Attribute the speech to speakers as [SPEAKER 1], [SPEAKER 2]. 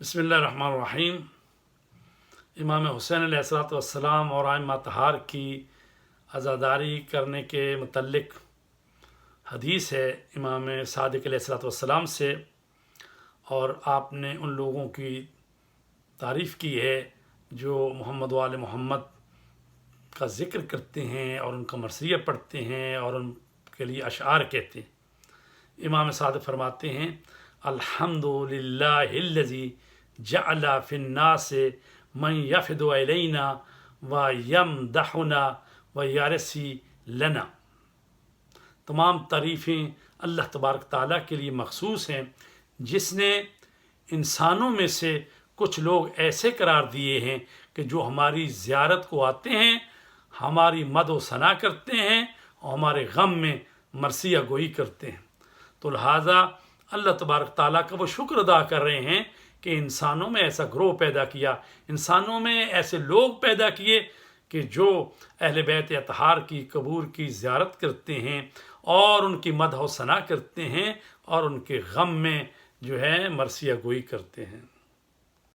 [SPEAKER 1] बिस्मिल्लाहिर्रहमानिर्रहीम। इमाम हुसैन अलैहिस्सलाम और आइम्मा तहार की अज़ादारी करने के मुतल्लिक़ हदीस है इमाम सादिक़ अलैहिस्सलाम से, और आपने उन लोगों की तारीफ़ की है जो मोहम्मद वाले मोहम्मद का ज़िक्र करते हैं और उनका मरसिया पढ़ते हैं और उनके लिए अशआर कहते हैं। इमाम सादिक़ फरमाते हैं, अल्हम्दुलिल्लाहिल्लज़ी जअला फिन्नासे मन यफ़दु इलैना व यमदहुना व यारसी लना। तमाम तारीफ़ें अल्लाह तबारक ताला के लिए मखसूस हैं, जिसने इंसानों में से कुछ लोग ऐसे करार दिए हैं कि जो हमारी ज़ियारत को आते हैं, हमारी मद व सना करते हैं और हमारे गम में मरसिया गोई करते हैं। तो लिहाजा अल्लाह तबारक ताला का वो शुक्र अदा कर रहे हैं कि इंसानों में ऐसा ग्रोह पैदा किया, इंसानों में ऐसे लोग पैदा किए कि जो अहले बैत अतहार की कबूर की ज़ियारत करते हैं और उनकी मदह व सना करते हैं और उनके गम में जो है मरसिया गोई करते हैं।